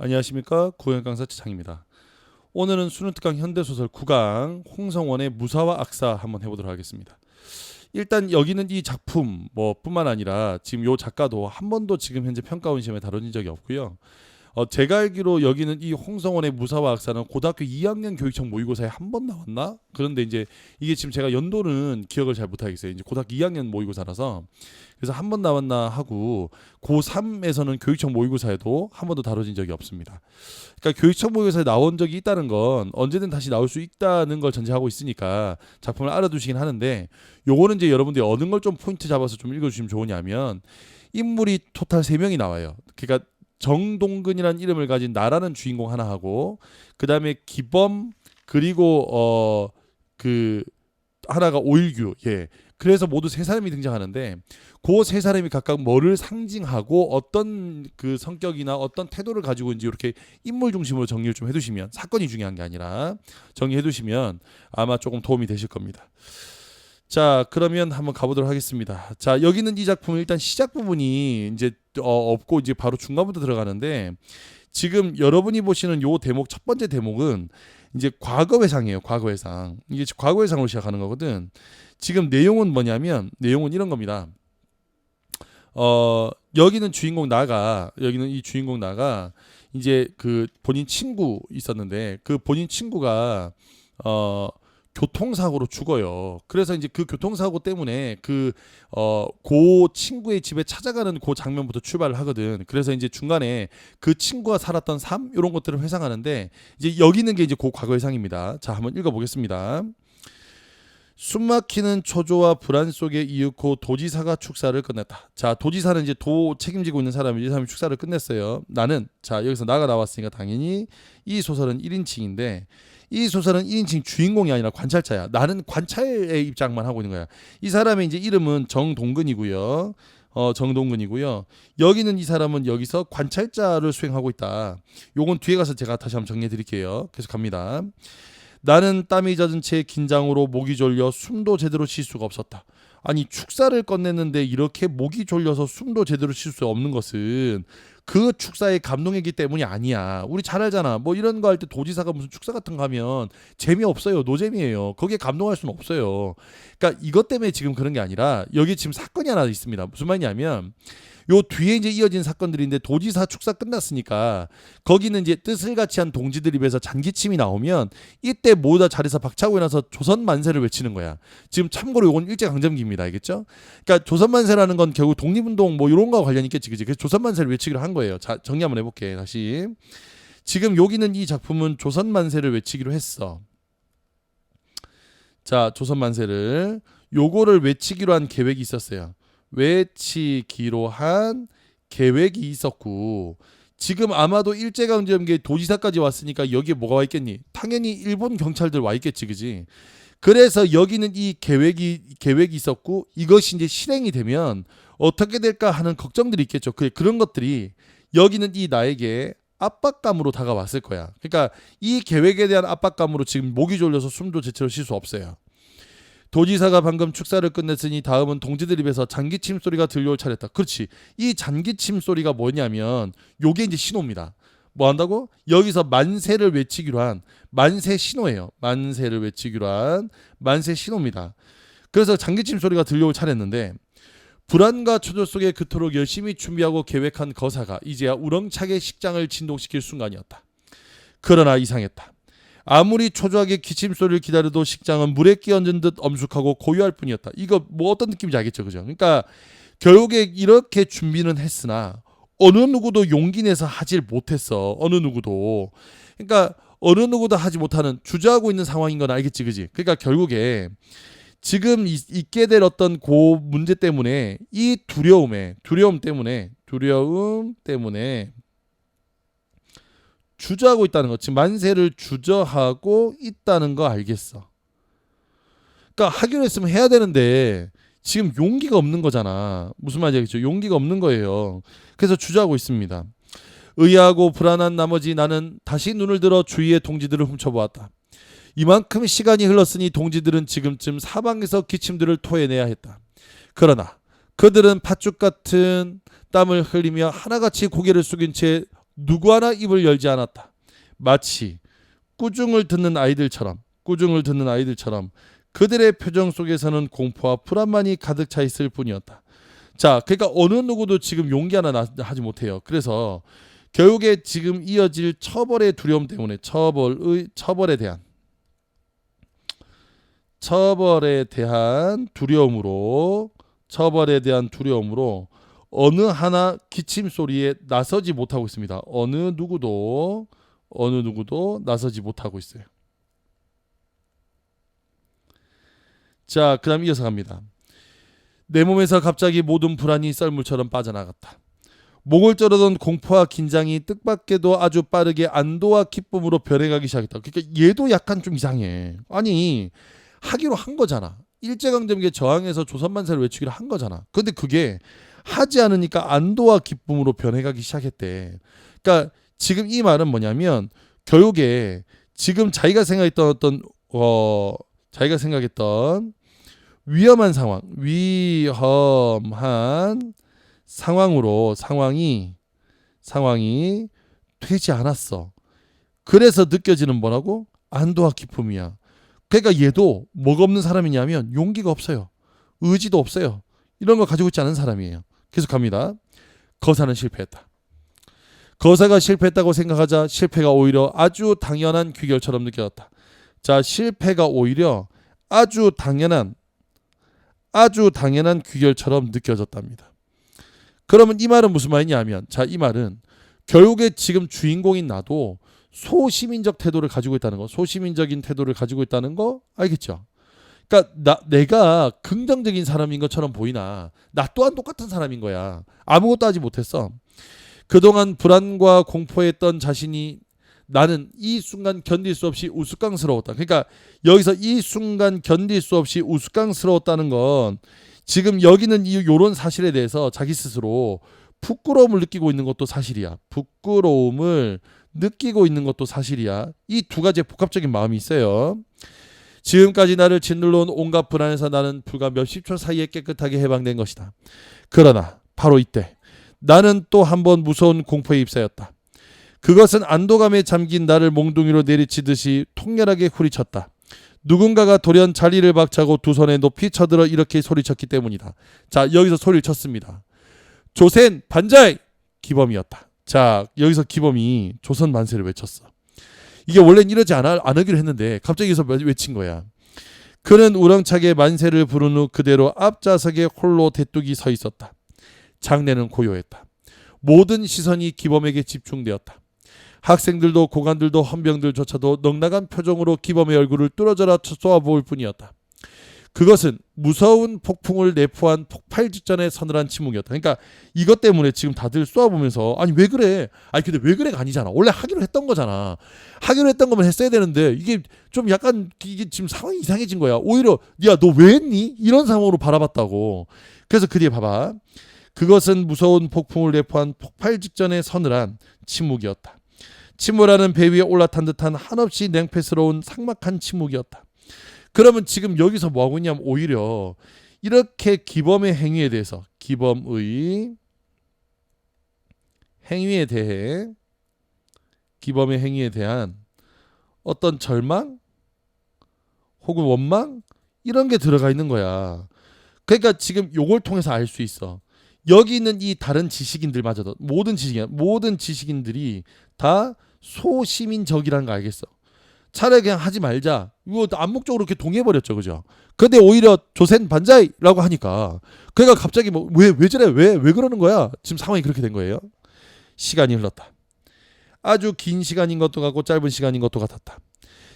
안녕하십니까, 구형 강사 최창입니다. 오늘은 수능특강 현대소설 9강 홍성원의 무사와 악사 한번 해보도록 하겠습니다. 일단 여기는 이 작품 뿐만 아니라 지금 요 작가도 한 번도 지금 현재 평가원 시험에 다뤄진 적이 없고요. 제가 알기로 여기는 이 홍성원의 무사와 악사는 고등학교 2학년 교육청 모의고사에 한 번 나왔나? 그런데 이제 이게 지금 제가 연도는 기억을 잘 못하겠어요. 이제 고등학교 2학년 모의고사라서 그래서 한 번 나왔나 하고 고3에서는 교육청 모의고사에도 한 번도 다뤄진 적이 없습니다. 그러니까 교육청 모의고사에 나온 적이 있다는 건 언제든 다시 나올 수 있다는 걸 전제하고 있으니까 작품을 알아두시긴 하는데, 요거는 이제 여러분들이 어느 걸 좀 포인트 잡아서 좀 읽어주시면 좋으냐면, 인물이 토탈 3명이 나와요. 그러니까 정동근이라는 이름을 가진 나라는 주인공 하나 하고, 그 다음에 기범, 그리고 그 하나가 오일규. 예. 그래서 모두 3사람이 등장하는데, 그 3사람이 각각 뭐를 상징하고 어떤 그 성격이나 어떤 태도를 가지고 있는지 이렇게 인물 중심으로 정리를 좀 해두시면, 사건이 중요한 게 아니라 정리해두시면 아마 조금 도움이 되실 겁니다. 자, 그러면 한번 가보도록 하겠습니다. 자, 여기는 이 작품은 일단 시작 부분이 이제 없고 이제 바로 중간부터 들어가는데, 지금 여러분이 보시는 요 대목, 첫 번째 대목은 이제 과거회상이에요. 과거회상. 이게 과거회상으로 시작하는 거거든. 지금 내용은 뭐냐면, 내용은 이런 겁니다. 여기는 이 주인공 나가 이제 그 본인 친구 있었는데, 그 본인 친구가 교통사고로 죽어요. 그래서 이제 그 교통사고 때문에 고 친구의 집에 찾아가는 그 장면부터 출발을 하거든. 그래서 이제 중간에 그 친구가 살았던 삶 이런 것들을 회상하는데, 이제 여기 있는 게 이제 그 과거 회상입니다. 자, 한번 읽어보겠습니다. 숨막히는 초조와 불안 속에 이윽고 도지사가 축사를 끝냈다. 자, 도지사는 이제 도 책임지고 있는 사람이, 이 사람이 축사를 끝냈어요. 나는, 자, 여기서 나가 나왔으니까 당연히 이 소설은 1인칭인데, 이 소설은 1인칭 주인공이 아니라 관찰자야. 나는 관찰의 입장만 하고 있는 거야. 이 사람의 이제 이름은 정동근이고요. 정동근이고요. 여기는 이 사람은 여기서 관찰자를 수행하고 있다. 요건 뒤에 가서 제가 다시 한번 정리해 드릴게요. 계속 갑니다. 나는 땀이 젖은 채 긴장으로 목이 졸려 숨도 제대로 쉴 수가 없었다. 아니, 축사를 끝냈는데 이렇게 목이 졸려서 숨도 제대로 쉴 수 없는 것은 그 축사의 감동이기 때문이 아니야. 우리 잘 알잖아. 뭐 이런 거 할 때 도지사가 무슨 축사 같은 거 하면 재미없어요. 노잼이에요. 거기에 감동할 수는 없어요. 그러니까 이것 때문에 지금 그런 게 아니라, 여기 지금 사건이 하나 있습니다. 무슨 말이냐면, 요 뒤에 이제 이어진 사건들인데, 도지사 축사 끝났으니까 거기는 이제 뜻을 같이 한 동지들 입에서 잔기침이 나오면 이때 모두 다 자리에서 박차고 일어나서 조선 만세를 외치는 거야. 지금 참고로 요건 일제강점기입니다. 알겠죠? 그러니까 조선 만세라는 건 결국 독립운동 뭐 이런 거와 관련이 있겠지, 그지? 그래서 조선 만세를 외치기로 한 거예요. 자, 정리 한번 해볼게. 다시. 지금 여기는 이 작품은 조선 만세를 외치기로 했어. 자, 조선 만세를, 요거를 외치기로 한 계획이 있었어요. 외치기로 한 계획이 있었고, 지금 아마도 일제강점기에 도지사까지 왔으니까 여기에 뭐가 와 있겠니? 당연히 일본 경찰들 와 있겠지, 그지? 그래서 여기는 이 계획이 있었고, 이것이 이제 실행이 되면 어떻게 될까 하는 걱정들이 있겠죠. 그런 것들이 여기는 이 나에게 압박감으로 다가왔을 거야. 그러니까 이 계획에 대한 압박감으로 지금 목이 졸려서 숨도 제대로 쉴 수 없어요. 도지사가 방금 축사를 끝냈으니 다음은 동지들 입에서 잔기침 소리가 들려올 차례다. 그렇지. 이 잔기침 소리가 뭐냐면 요게 이제 신호입니다. 뭐 한다고? 여기서 만세를 외치기로 한 만세 신호예요. 만세를 외치기로 한 만세 신호입니다. 그래서 잔기침 소리가 들려올 차례였는데, 불안과 초조 속에 그토록 열심히 준비하고 계획한 거사가 이제야 우렁차게 식장을 진동시킬 순간이었다. 그러나 이상했다. 아무리 초조하게 기침소리를 기다려도 식장은 물에 끼얹은 듯 엄숙하고 고요할 뿐이었다. 이거 뭐 어떤 느낌인지 알겠죠, 그죠? 그러니까 결국에 이렇게 준비는 했으나 어느 누구도 용기 내서 하질 못했어. 어느 누구도. 그러니까 어느 누구도 하지 못하는, 주저하고 있는 상황인 건 알겠지, 그지? 그러니까 결국에 지금 있게 될 어떤 그 문제 때문에, 이 두려움 때문에 주저하고 있다는 거. 지금 만세를 주저하고 있다는 거 알겠어. 그러니까 하기로 했으면 해야 되는데 지금 용기가 없는 거잖아. 무슨 말인지 알겠죠? 용기가 없는 거예요. 그래서 주저하고 있습니다. 의아하고 불안한 나머지 나는 다시 눈을 들어 주위의 동지들을 훔쳐보았다. 이만큼 시간이 흘렀으니 동지들은 지금쯤 사방에서 기침들을 토해내야 했다. 그러나 그들은 팥죽 같은 땀을 흘리며 하나같이 고개를 숙인 채 누구 하나 입을 열지 않았다. 마치 꾸중을 듣는 아이들처럼 그들의 표정 속에서는 공포와 불안만이 가득 차 있을 뿐이었다. 자, 그러니까 어느 누구도 지금 용기 하나 하지 못해요. 그래서 결국에 지금 이어질 처벌의 두려움 때문에 처벌에 대한 두려움으로 어느 하나 기침 소리에 나서지 못하고 있습니다. 어느 누구도 나서지 못하고 있어요. 자, 그다음 이어서 갑니다. 내 몸에서 갑자기 모든 불안이 썰물처럼 빠져나갔다. 목을 조르던 공포와 긴장이 뜻밖에도 아주 빠르게 안도와 기쁨으로 변해가기 시작했다. 그러니까 얘도 약간 좀 이상해. 아니, 하기로 한 거잖아. 일제강점기에 저항해서 조선만세를 외치기로 한 거잖아. 근데 그게 하지 않으니까 안도와 기쁨으로 변해가기 시작했대. 그러니까 지금 이 말은 뭐냐면 결국에 지금 자기가 생각했던 위험한 상황이 되지 않았어. 그래서 느껴지는 뭐라고? 안도와 기쁨이야. 그러니까 얘도 뭐가 없는 사람이냐면 용기가 없어요. 의지도 없어요. 이런 거 가지고 있지 않은 사람이에요. 계속합니다. 거사는 실패했다. 거사가 실패했다고 생각하자 실패가 오히려 아주 당연한 귀결처럼 느껴졌다. 자, 실패가 오히려 아주 당연한 귀결처럼 느껴졌답니다. 그러면 이 말은 무슨 말이냐면, 자, 이 말은 결국에 지금 주인공인 나도 소시민적 태도를 가지고 있다는 거, 소시민적인 태도를 가지고 있다는 거 알겠죠? 그러니까 내가 긍정적인 사람인 것처럼 보이나 나 또한 똑같은 사람인 거야. 아무것도 하지 못했어. 그동안 불안과 공포했던 자신이 나는 이 순간 견딜 수 없이 우스꽝스러웠다. 그러니까 여기서 이 순간 견딜 수 없이 우스꽝스러웠다는 건 지금 여기는 이런 사실에 대해서 자기 스스로 부끄러움을 느끼고 있는 것도 사실이야. 이 두 가지의 복합적인 마음이 있어요. 지금까지 나를 짓눌러 온 온갖 불안에서 나는 불과 몇십 초 사이에 깨끗하게 해방된 것이다. 그러나 바로 이때 나는 또 한 번 무서운 공포에 휩싸였다. 그것은 안도감에 잠긴 나를 몽둥이로 내리치듯이 통렬하게 후리쳤다. 누군가가 돌연 자리를 박차고 두 손에 높이 쳐들어 이렇게 소리쳤기 때문이다. 자, 여기서 소리를 쳤습니다. 조센 반자이! 기범이었다. 자, 여기서 기범이 조선 만세를 외쳤어. 이게 원래는 이러지 않으기로 했는데 갑자기 여기서 외친 거야. 그는 우렁차게 만세를 부른 후 그대로 앞좌석에 홀로 대뚝이 서 있었다. 장내는 고요했다. 모든 시선이 기범에게 집중되었다. 학생들도 고관들도 헌병들조차도 넉나간 표정으로 기범의 얼굴을 뚫어져라 쏘아볼 뿐이었다. 그것은 무서운 폭풍을 내포한 폭발 직전의 서늘한 침묵이었다. 그러니까 이것 때문에 지금 다들 쏘아보면서 아니 왜 그래? 아니 근데 왜 그래가 아니잖아. 원래 하기로 했던 거잖아. 하기로 했던 거면 했어야 되는데 이게 좀 약간 이게 지금 상황이 이상해진 거야. 오히려 야 너 왜 했니? 이런 상황으로 바라봤다고. 그래서 그 뒤에 봐봐. 그것은 무서운 폭풍을 내포한 폭발 직전의 서늘한 침묵이었다. 침몰하는 배 위에 올라탄 듯한 한없이 냉패스러운 삭막한 침묵이었다. 그러면 지금 여기서 뭐하고 있냐면 오히려 이렇게 기범의 행위에 대해서 기범의 행위에 대한 어떤 절망 혹은 원망 이런 게 들어가 있는 거야. 그러니까 지금 요걸 통해서 알 수 있어. 여기 있는 이 다른 지식인들마저도 모든 지식인들이 다 소시민적이라는 거 알겠어. 차라리 그냥 하지 말자. 이거 암묵적으로 이렇게 동의해버렸죠, 그죠? 근데 오히려 조센 반자이라고 하니까 그러니까 갑자기 뭐 왜 저래? 왜 그러는 거야? 지금 상황이 그렇게 된 거예요. 시간이 흘렀다. 아주 긴 시간인 것도 같고 짧은 시간인 것도 같았다.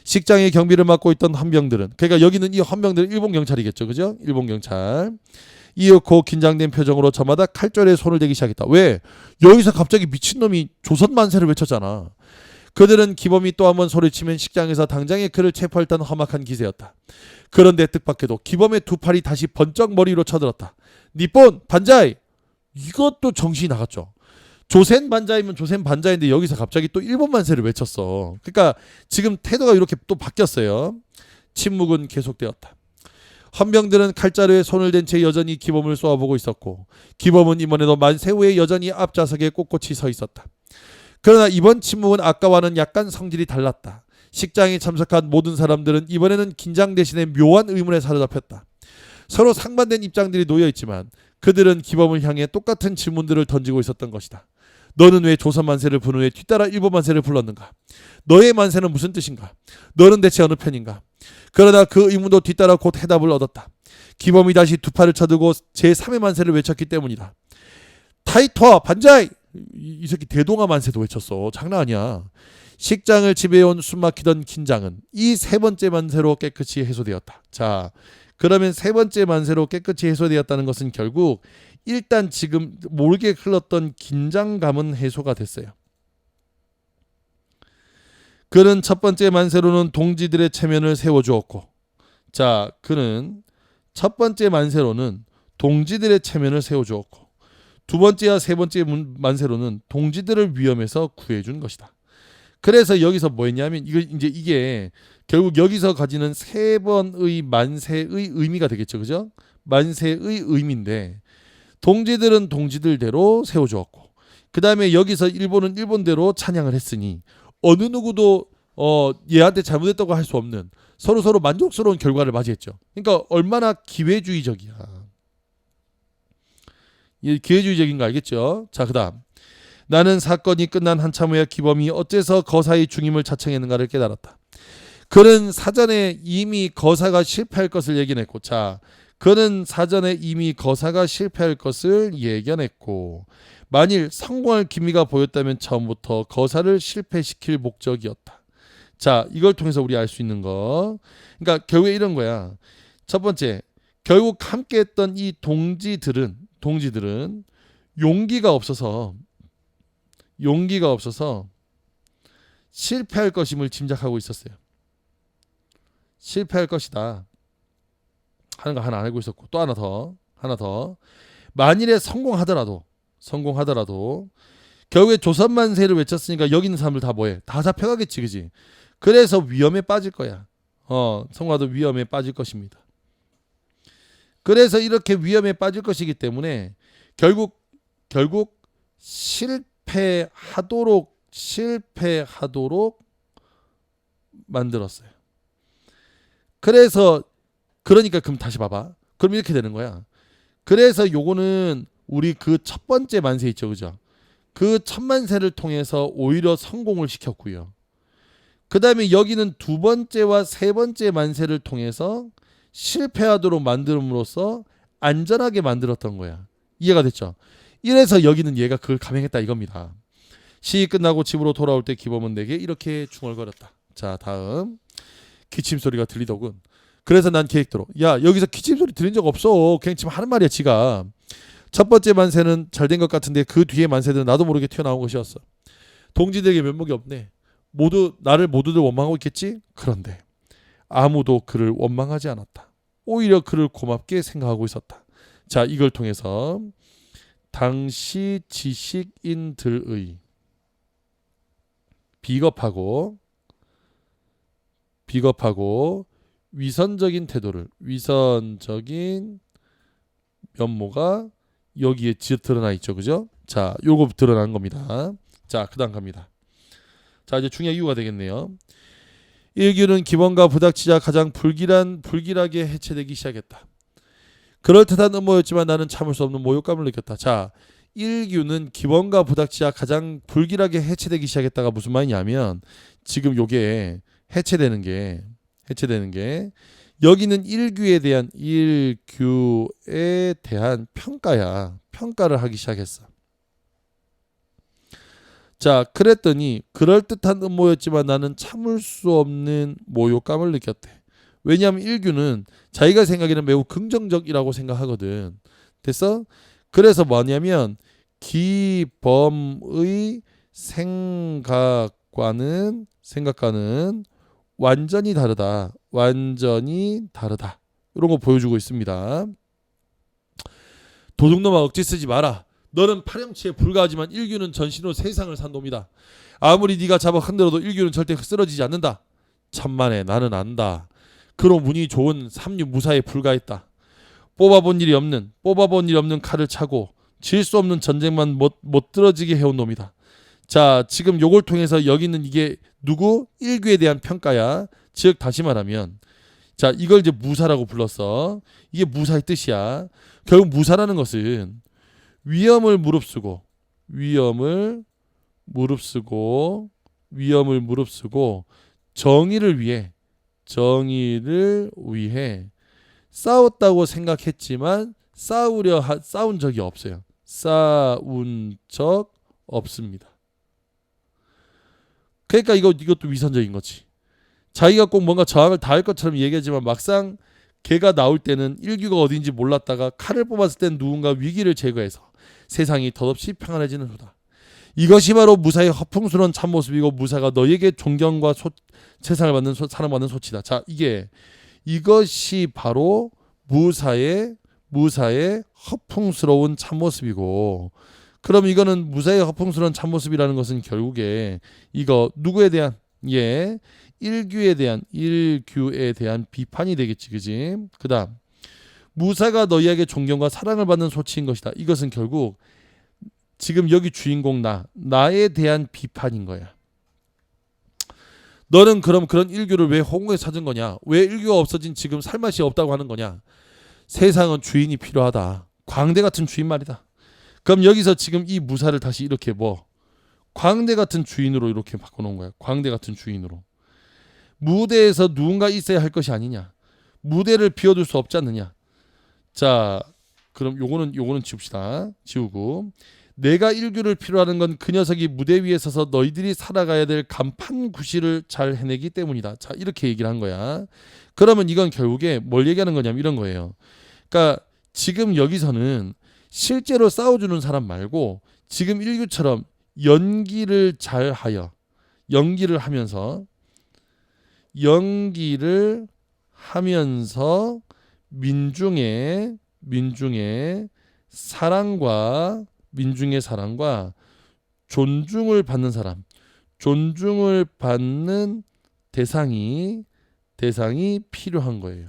식장의 경비를 맡고 있던 헌병들은 그러니까 여기는 이 헌병들은 일본 경찰이겠죠, 그죠? 일본 경찰. 이윽고 긴장된 표정으로 저마다 칼절에 손을 대기 시작했다. 왜? 여기서 갑자기 미친놈이 조선 만세를 외쳤잖아. 그들은 기범이 또 한 번 소리치면 식장에서 당장에 그를 체포할 듯한 험악한 기세였다. 그런데 뜻밖에도 기범의 두 팔이 다시 번쩍 머리로 쳐들었다. 니폰 반자이! 이것도 정신이 나갔죠. 조센 반자이면 조센 반자인데 여기서 갑자기 또 일본 만세를 외쳤어. 그러니까 지금 태도가 이렇게 또 바뀌었어요. 침묵은 계속되었다. 헌병들은 칼자루에 손을 댄 채 여전히 기범을 쏘아보고 있었고 기범은 이번에도 만세 후에 여전히 앞좌석에 꼿꼿이 서 있었다. 그러나 이번 침묵은 아까와는 약간 성질이 달랐다. 식장에 참석한 모든 사람들은 이번에는 긴장 대신에 묘한 의문에 사로잡혔다. 서로 상반된 입장들이 놓여있지만 그들은 기범을 향해 똑같은 질문들을 던지고 있었던 것이다. 너는 왜 조선 만세를 부른 후에 뒤따라 일본 만세를 불렀는가? 너의 만세는 무슨 뜻인가? 너는 대체 어느 편인가? 그러나 그 의문도 뒤따라 곧 해답을 얻었다. 기범이 다시 두 팔을 쳐들고 제3의 만세를 외쳤기 때문이다. 타이토 반자이! 이 새끼 대동아 만세도 외쳤어. 장난 아니야. 식장을 지배해온 숨막히던 긴장은 이 세 번째 만세로 깨끗이 해소되었다. 자, 그러면 세 번째 만세로 깨끗이 해소되었다는 것은 결국 일단 지금 모르게 흘렀던 긴장감은 해소가 됐어요. 그는 첫 번째 만세로는 동지들의 체면을 세워주었고, 자, 그는 첫 번째 만세로는 동지들의 체면을 세워주었고, 두 번째와 세 번째 만세로는 동지들을 위험에서 구해준 것이다. 그래서 여기서 뭐 했냐면 이게 결국 여기서 가지는 세 번의 만세의 의미가 되겠죠. 그죠? 만세의 의미인데 동지들은 동지들대로 세워주었고 그 다음에 여기서 일본은 일본대로 찬양을 했으니 어느 누구도 얘한테 잘못했다고 할 수 없는 서로 만족스러운 결과를 맞이했죠. 그러니까 얼마나 기회주의적이야. 기회주의적인 거 알겠죠? 자, 그 다음 나는 사건이 끝난 한참 후에 기범이 어째서 거사의 중임을 자청했는가를 깨달았다. 그는 사전에 이미 거사가 실패할 것을 예견했고, 자, 그는 사전에 이미 거사가 실패할 것을 예견했고, 만일 성공할 기미가 보였다면 처음부터 거사를 실패시킬 목적이었다. 자, 이걸 통해서 우리 알 수 있는 거. 그러니까 결국에 이런 거야. 첫 번째, 결국 함께했던 이 동지들은 용기가 없어서 실패할 것임을 짐작하고 있었어요. 실패할 것이다 하는 거 하나 알고 있었고 또 하나 더 만일에 성공하더라도 결국에 조선만세를 외쳤으니까 여기 있는 사람들 다 뭐해? 다 잡혀가겠지, 그지? 그래서 위험에 빠질 거야. 성공하도 위험에 빠질 것입니다. 그래서 이렇게 위험에 빠질 것이기 때문에 결국 실패하도록 만들었어요. 그러니까 그럼 다시 봐봐. 그럼 이렇게 되는 거야. 그래서 요거는 우리 그 첫 번째 만세 있죠, 그죠? 그 첫 만세를 통해서 오히려 성공을 시켰고요. 그 다음에 여기는 두 번째와 세 번째 만세를 통해서 실패하도록 만듦으로써 안전하게 만들었던 거야. 이해가 됐죠? 이래서 여기는 얘가 그걸 감행했다 이겁니다. 시위 끝나고 집으로 돌아올 때 기범은 내게 이렇게 중얼거렸다. 자, 다음 기침 소리가 들리더군. 그래서 난 계획대로 야, 여기서 기침 소리 들린 적 없어. 그냥 지금 하는 말이야, 지가. 첫 번째 만세는 잘 된 것 같은데 그 뒤에 만세들은 나도 모르게 튀어나온 것이었어. 동지들에게 면목이 없네. 모두들 원망하고 있겠지? 그런데 아무도 그를 원망하지 않았다. 오히려 그를 고맙게 생각하고 있었다. 자, 이걸 통해서 당시 지식인들의 비겁하고 위선적인 면모가 여기에 드러나 있죠, 그죠? 자, 요거 드러난 겁니다. 자, 그다음 갑니다. 자, 이제 중요한 이유가 되겠네요. 일규는 기범과 부닥치자 가장 불길하게 해체되기 시작했다. 그럴듯한 음모였지만 나는 참을 수 없는 모욕감을 느꼈다. 자, 일규는 기범과 부닥치자 가장 불길하게 해체되기 시작했다가 무슨 말이냐면 지금 요게 해체되는 게 여기는 일규에 대한 평가야. 평가를 하기 시작했어. 자, 그랬더니 그럴듯한 음모였지만 나는 참을 수 없는 모욕감을 느꼈대. 왜냐하면 일규는 자기가 생각에는 매우 긍정적이라고 생각하거든. 됐어? 그래서 뭐냐면 기범의 생각과는 완전히 다르다. 이런 거 보여주고 있습니다. 도둑놈아, 억지 쓰지 마라. 너는 파렴치에 불과하지만 일규는 전신으로 세상을 산 놈이다. 아무리 네가 잡아 흔들어도 일규는 절대 쓰러지지 않는다. 천만에 나는 안다. 그로 운이 좋은 삼류 무사에 불과했다. 뽑아본 일이 없는 칼을 차고 질 수 없는 전쟁만 못 들어지게 해온 놈이다. 자, 지금 요걸 통해서 여기 있는 이게 누구? 일규에 대한 평가야. 즉 다시 말하면 자, 이걸 이제 무사라고 불렀어. 이게 무사의 뜻이야. 결국 무사라는 것은 위험을 무릅쓰고 위험을 무릅쓰고 위험을 무릅쓰고 정의를 위해 싸웠다고 생각했지만 싸운 적이 없어요. 싸운 적 없습니다. 그러니까 이것도 위선적인 거지. 자기가 꼭 뭔가 저항을 다할 것처럼 얘기하지만 막상 걔가 나올 때는 일규가 어딘지 몰랐다가 칼을 뽑았을 땐 누군가 위기를 제거해서 세상이 덧없이 평안해지는 후다. 이것이 바로 무사의 허풍스러운 참모습이고 무사가 너에게 존경과 사랑을 받는 소치다. 자, 이것이 바로 무사의 허풍스러운 참모습이고, 그럼 이거는 무사의 허풍스러운 참모습이라는 것은 결국에 이거 누구에 대한 일규에 대한 비판이 되겠지, 그지? 그다음 무사가 너희에게 존경과 사랑을 받는 소치인 것이다. 이것은 결국 지금 여기 주인공 나에 대한 비판인 거야. 너는 그럼 그런 일규를 왜 허공에 찾은 거냐? 왜 일규가 없어진 지금 살 맛이 없다고 하는 거냐? 세상은 주인이 필요하다. 광대 같은 주인 말이다. 그럼 여기서 지금 이 무사를 다시 이렇게 광대 같은 주인으로 이렇게 바꿔놓은 거야. 광대 같은 주인으로. 무대에서 누군가 있어야 할 것이 아니냐? 무대를 비워둘 수 없지 않느냐? 자, 그럼 요거는 지우고 내가 일규를 필요하는 건 그 녀석이 무대 위에 서서 너희들이 살아가야 될 간판 구실을 잘 해내기 때문이다. 자, 이렇게 얘기를 한 거야. 그러면 이건 결국에 뭘 얘기하는 거냐면 이런 거예요. 그러니까 지금 여기서는 실제로 싸워주는 사람 말고 지금 일규처럼 연기를 하면서 민중의 사랑과 존중을 받는 대상이 필요한 거예요.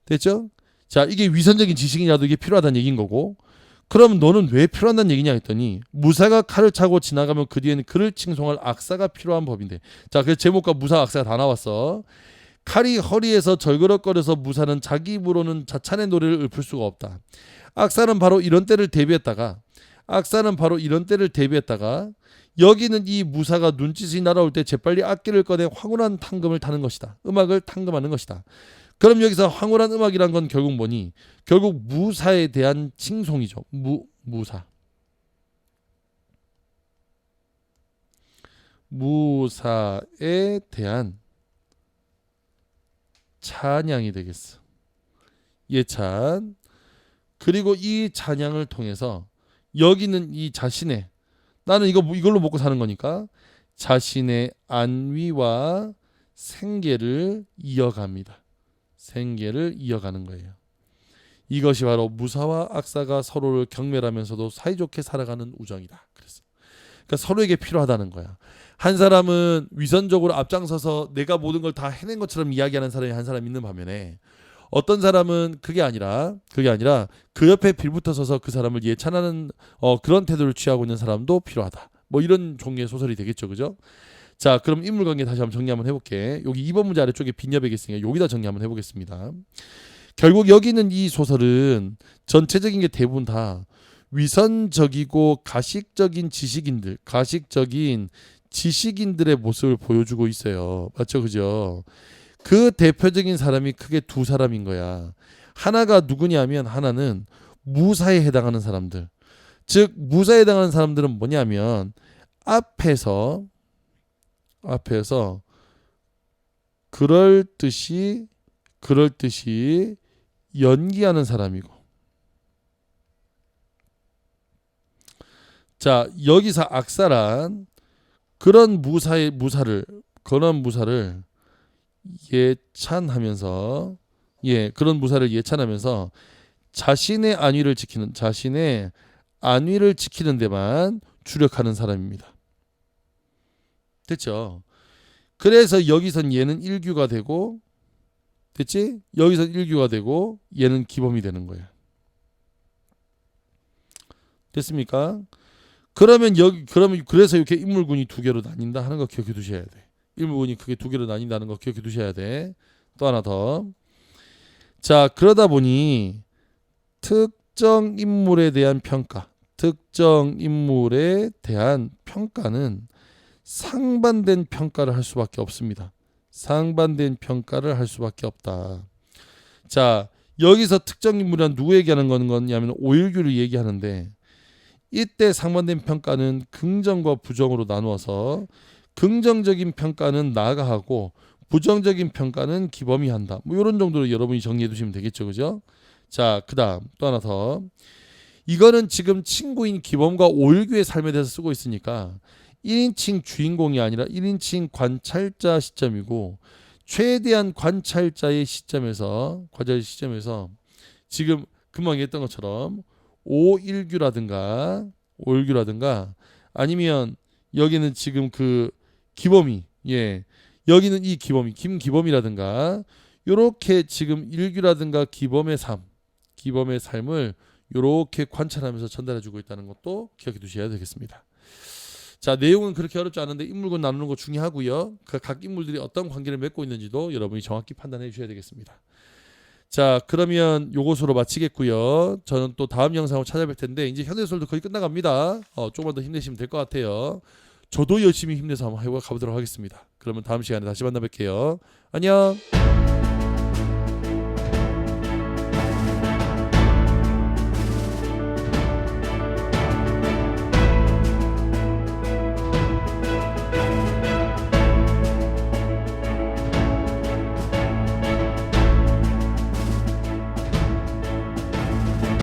됐죠? 자, 이게 위선적인 지식이냐도 이게 필요하다는 얘기인 거고, 그럼 너는 왜 필요하다는 얘기냐 했더니 무사가 칼을 차고 지나가면 그 뒤에는 그를 칭송할 악사가 필요한 법인데, 자, 그래서 제목과 무사 악사가 다 나왔어. 칼이 허리에서 절그럭거려서 무사는 자기 입으로는 자찬의 노래를 읊을 수가 없다. 악사는 바로 이런 때를 대비했다가 여기는 이 무사가 눈짓이 날아올 때 재빨리 악기를 꺼내 황홀한 탕금을 타는 것이다. 음악을 탕금하는 것이다. 그럼 여기서 황홀한 음악이란 건 결국 뭐니? 결국 무사에 대한 칭송이죠. 무사에 대한 찬양이 되겠어. 예찬. 그리고 이 찬양을 통해서 여기는 이 자신의, 나는 이걸로 먹고 사는 거니까 자신의 안위와 생계를 이어갑니다. 생계를 이어가는 거예요. 이것이 바로 무사와 악사가 서로를 경멸하면서도 사이좋게 살아가는 우정이다. 그러니까 서로에게 필요하다는 거야. 한 사람은 위선적으로 앞장서서 내가 모든 걸 다 해낸 것처럼 이야기하는 사람이 한 사람 있는 반면에, 어떤 사람은 그게 아니라 그 옆에 빌붙어 서서 그 사람을 예찬하는 그런 태도를 취하고 있는 사람도 필요하다. 뭐 이런 종류의 소설이 되겠죠, 그죠? 자, 그럼 인물 관계 다시 한번 정리 한번 해볼게. 여기 2번 문제 아래쪽에 빈 여백이 있으니까 여기다 정리 한번 해보겠습니다. 결국 여기 있는 이 소설은 전체적인 게 대부분 다 위선적이고 가식적인 지식인들의 모습을 보여주고 있어요. 맞죠, 그죠? 그 대표적인 사람이 크게 두 사람인 거야. 하나가 누구냐면 하나는 무사에 해당하는 사람들. 즉 무사에 해당하는 사람들은 뭐냐면 앞에서 그럴 듯이 연기하는 사람이고, 자, 여기서 악사란 그런 무사를 예찬하면서 자신의 안위를 지키는 데만 주력하는 사람입니다. 됐죠? 그래서 여기선 얘는 일규가 되고, 됐지? 여기선 일규가 되고 얘는 기범이 되는 거야. 됐습니까? 그러면 그래서 이렇게 인물군이 두 개로 나뉜다 하는 거 기억해 두셔야 돼. 인물군이 크게 두 개로 나뉜다는 거 기억해 두셔야 돼. 또 하나 더. 자, 그러다 보니 특정 인물에 대한 평가, 특정 인물에 대한 평가는 상반된 평가를 할 수밖에 없습니다. 상반된 평가를 할 수밖에 없다. 자, 여기서 특정 인물이란 누구 얘기하는 거냐면 오일규를 얘기하는데, 이때 상반된 평가는 긍정과 부정으로 나누어서 긍정적인 평가는 나가 하고 부정적인 평가는 기범이 한다. 뭐 이런 정도로 여러분이 정리해 두시면 되겠죠. 그죠? 자, 그다음 또 하나 더. 이거는 지금 친구인 기범과 오일규의 삶에 대해서 쓰고 있으니까 1인칭 주인공이 아니라 1인칭 관찰자 시점이고, 최대한 관찰자의 시점에서 지금 금방 얘기했던 것처럼 오일규라든가 아니면 여기는 지금 그 기범이, 여기는 이 기범이 김기범이라든가 요렇게 지금 일규라든가 기범의 삶을 요렇게 관찰하면서 전달해 주고 있다는 것도 기억해 두셔야 되겠습니다. 자, 내용은 그렇게 어렵지 않은데 인물군 나누는 거 중요하고요. 각 인물들이 어떤 관계를 맺고 있는지도 여러분이 정확히 판단해 주셔야 되겠습니다. 자, 그러면 요것으로 마치겠고요. 저는 또 다음 영상으로 찾아뵐 텐데 이제 현대소설도 거의 끝나갑니다. 조금만 더 힘내시면 될 것 같아요. 저도 열심히 힘내서 한번 해보도록 하겠습니다. 그러면 다음 시간에 다시 만나 뵐게요. 안녕.